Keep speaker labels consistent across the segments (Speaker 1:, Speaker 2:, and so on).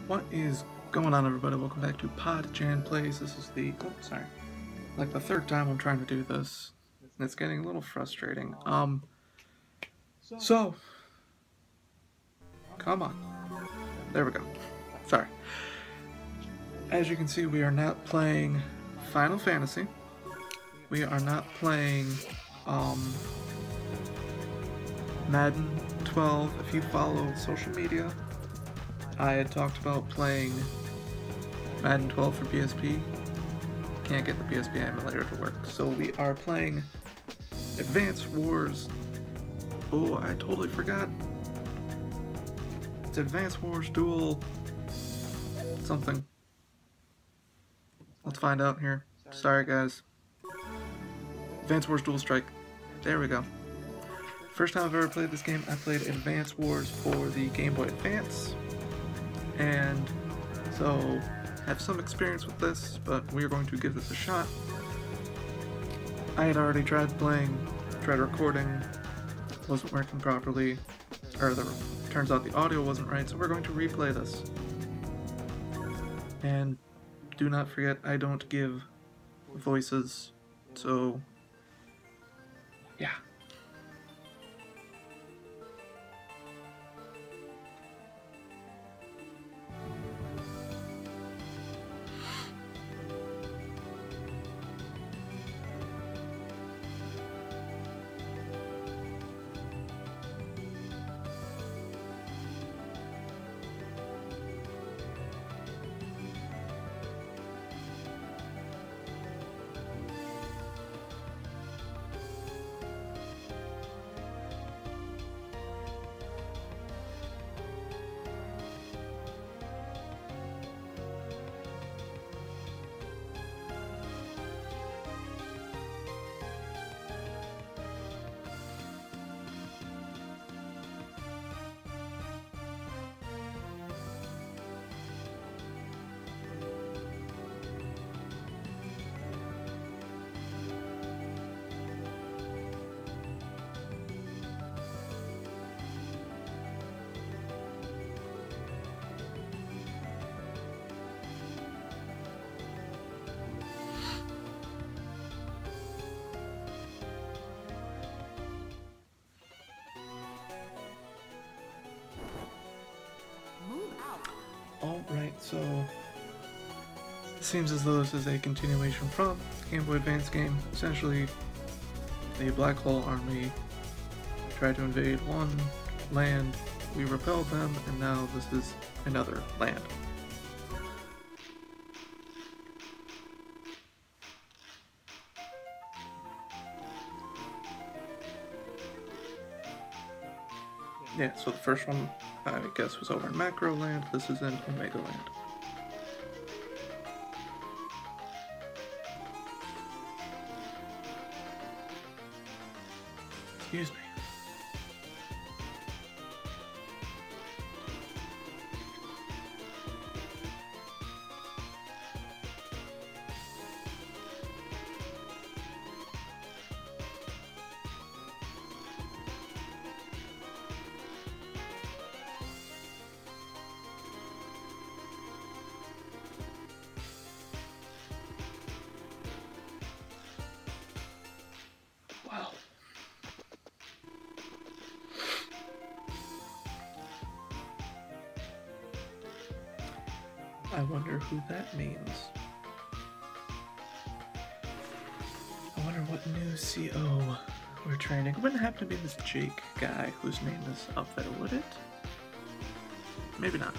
Speaker 1: What is going on, everybody? Welcome back to PodJan Plays. This is the like the third time I'm trying to do this. It's getting a little frustrating. So come on. There we go. Sorry. As you can see, we are not playing Final Fantasy. We are not playing Madden 12. If you follow social media, I had talked about playing Madden 12 for PSP. Can't get the PSP emulator to work. So we are playing Advance Wars. Oh, I totally forgot. It's Advance Wars Duel something. Let's find out here. Sorry, guys. Advance Wars Dual Strike. There we go. First time I've ever played this game, I played Advance Wars for the Game Boy Advance. And so, have some experience with this, but we're going to give this a shot. I had already tried recording, wasn't working properly, or turns out the audio wasn't right, so we're going to replay this. And do not forget, I don't give voices, so yeah. Alright, so it seems as though this is a continuation from the Game Boy Advance game. Essentially, the Black Hole Army tried to invade one land, we repelled them, and now this is another land. Yeah, so the first one, I guess, was over in Macro Land. This is in Omega Land. Excuse me. Wow. I wonder who that means. I wonder what new CO we're training. It wouldn't happen to be this Jake guy whose name is up there, would it? Maybe not.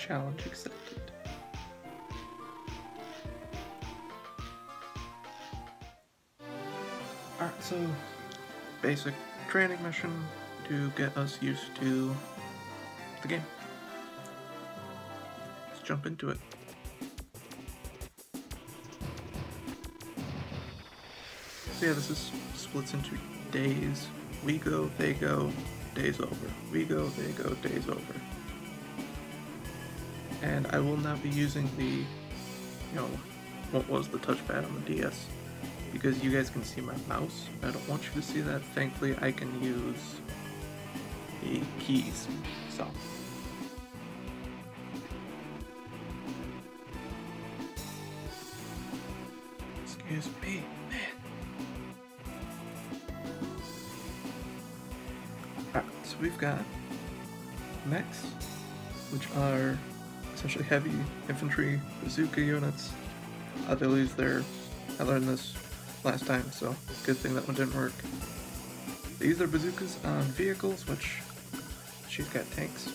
Speaker 1: Challenge accepted. Alright, so basic training mission to get us used to the game. Let's jump into it. So yeah, this is splits into days. We go, they go, days over. We go, they go, days over. And I will not be using the, what was the touchpad on the DS, because you guys can see my mouse. I don't want you to see that. Thankfully, I can use the keys, so. Excuse me, man. Alright, so we've got mechs, which are essentially heavy infantry bazooka units. I learned this last time, so good thing that one didn't work. These are bazookas on vehicles, which she's got tanks.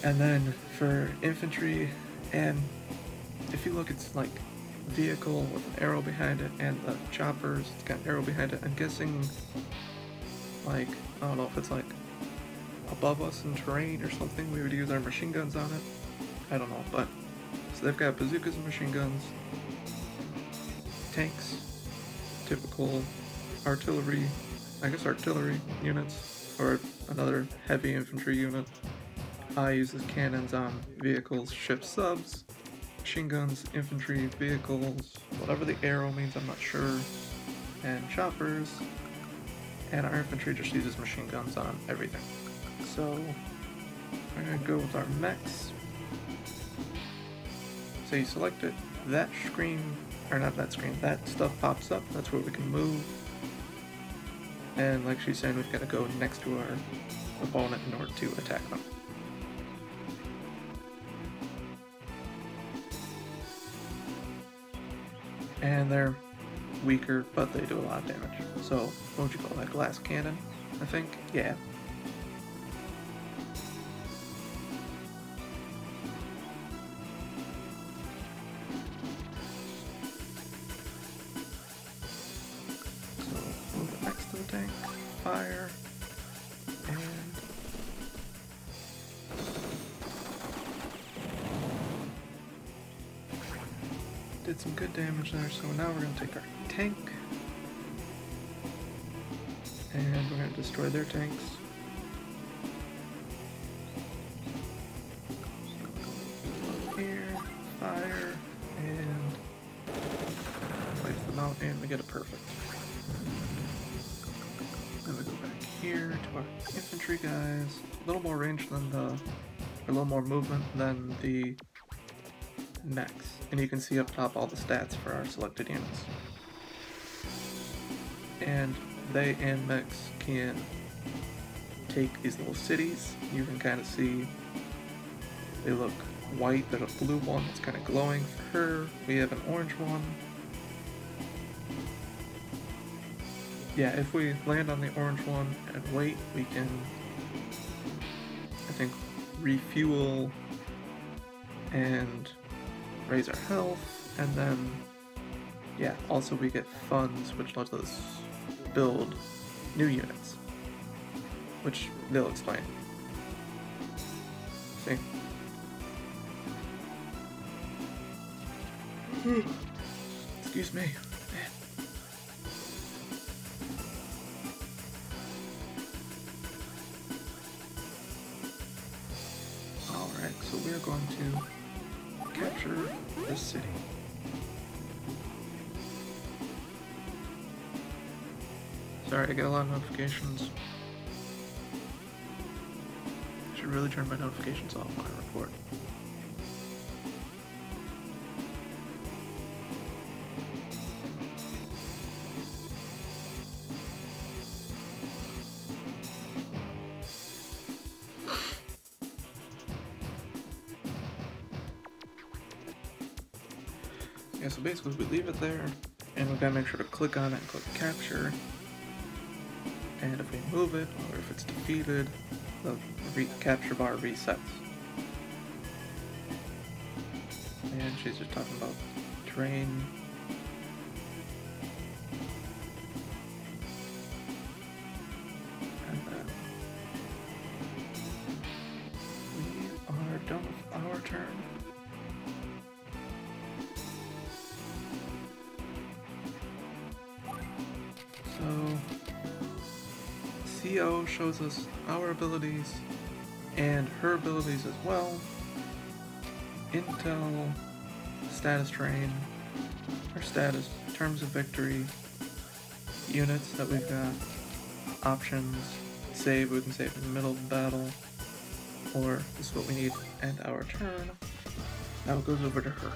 Speaker 1: And then for infantry, and if you look, it's like vehicle with an arrow behind it, and the choppers, it's got an arrow behind it. I'm guessing, like, I don't know if it's like above us in terrain or something, we would use our machine guns on it. I don't know, but so they've got bazookas and machine guns, tanks, typical artillery, I guess artillery units, or another heavy infantry unit. Uses cannons on vehicles, ships, subs, machine guns, infantry, vehicles, whatever the arrow means, I'm not sure, and choppers, and our infantry just uses machine guns on everything. So we're going to go with our mechs. So you select it, that screen, or not that screen, that stuff pops up, that's where we can move. And like she's saying, we've got to go next to our opponent in order to attack them. And they're weaker, but they do a lot of damage. So, what would you call that? Glass cannon, I think? Yeah. So, move it next to the tank, fire, and did some good damage there. So now we're going to take our tank, and we're going to destroy their tanks. Here, fire, and place them out, and we get a perfect. Then we go back here to our infantry guys. A little more range than a little more movement than the mechs, and you can see up top all the stats for our selected units. And they and mechs can take these little cities. You can kind of see they look white. There's a blue one that's kind of glowing for her. We have an orange one. Yeah, if we land on the orange one and wait, we can, I think, refuel and raise our health, and then, yeah, also we get funds, which lets us build new units, which they'll explain. See? Excuse me. Alright, so we're going to capture this city. Sorry, I get a lot of notifications. I should really turn my notifications off when I record. Yeah, so basically we leave it there, and we've got to make sure to click on it and click capture. And if we move it, or if it's defeated, the capture bar resets. And she's just talking about terrain. And then we are done with our turn. So CO shows us our abilities and her abilities as well. Intel, status terrain, our status, terms of victory, units that we've got, options, save, we can save in the middle of the battle, or this is what we need, end our turn. Now it goes over to her.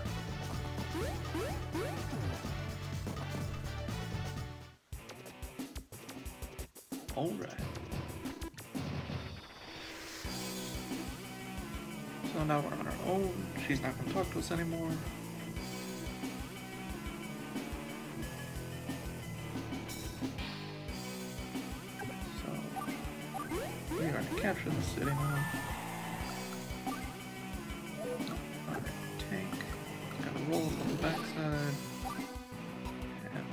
Speaker 1: Alright. So now we're on our own. She's not going to talk to us anymore. So we are going to capture the city now. Alright, tank. Gotta roll from the backside. And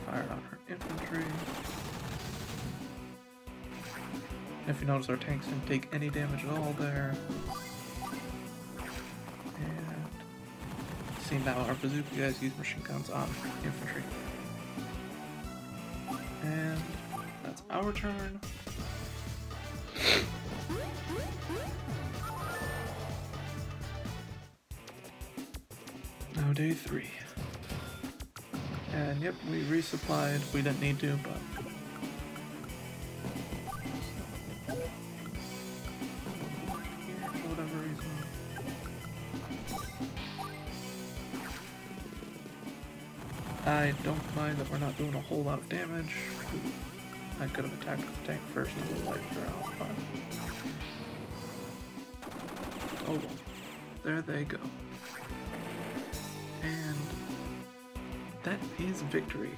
Speaker 1: fire on her infantry. If you notice, our tanks didn't take any damage at all there. And see, now our bazooka guys use machine guns on infantry. And that's our turn. Now day 3. And yep, we resupplied. We didn't need to, but I don't mind that we're not doing a whole lot of damage. I could have attacked with the tank first and then wiped her out, but oh well. There they go. And that is victory.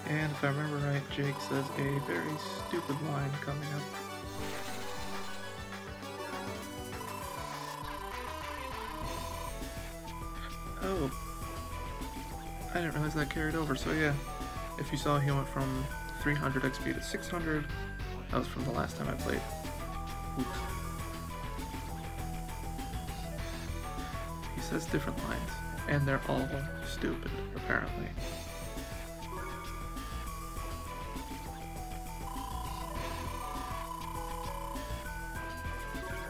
Speaker 1: And if I remember right, Jake says a very stupid line coming up. Oh, I didn't realize that carried over, so yeah. If you saw, he went from 300 XP to 600. That was from the last time I played. Oops. He says different lines, and they're all stupid, apparently.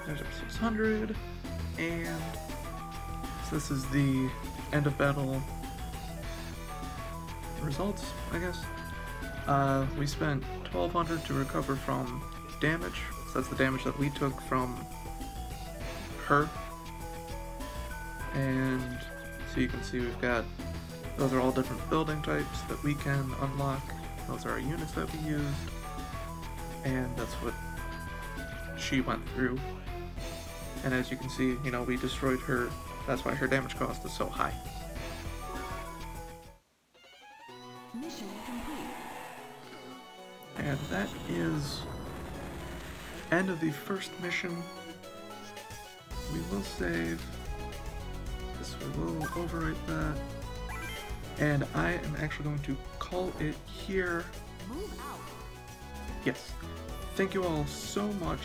Speaker 1: There's our 600, and so this is the end of battle results, I guess. We spent 1200 to recover from damage, so that's the damage that we took from her. And so you can see we've got, those are all different building types that we can unlock. Those are our units that we used, and that's what she went through. And as you can see, you know, we destroyed her. That's why her damage cost is so high.
Speaker 2: Mission complete.
Speaker 1: And that is end of the first mission. We will save. This we will overwrite that. And I am actually going to call it here.
Speaker 2: Move out.
Speaker 1: Yes. Thank you all so much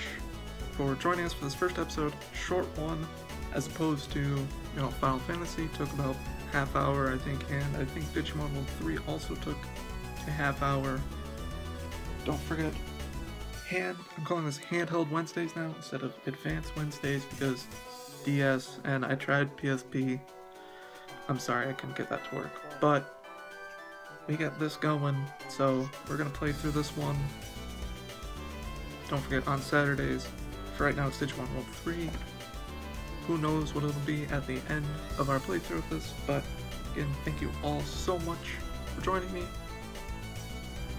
Speaker 1: for joining us for this first episode. Short one, as opposed to, you know, Final Fantasy took about half hour, I think, and I think Digimon World 3 also took a half hour. Don't forget, I'm calling this Handheld Wednesdays now instead of Advanced Wednesdays because DS, and I tried PSP. I'm sorry I couldn't get that to work, but we got this going, so we're gonna play through this one. Don't forget, on Saturdays, for right now it's Digimon World 3. Who knows what it'll be at the end of our playthrough of this, but again, thank you all so much for joining me.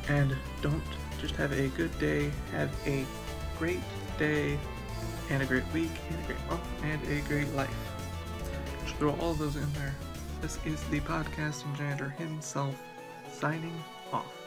Speaker 1: And don't Just have a good day, have a great day, and a great week, and a great month, and a great life. Just throw all those in there. This is the podcasting janitor himself, signing off.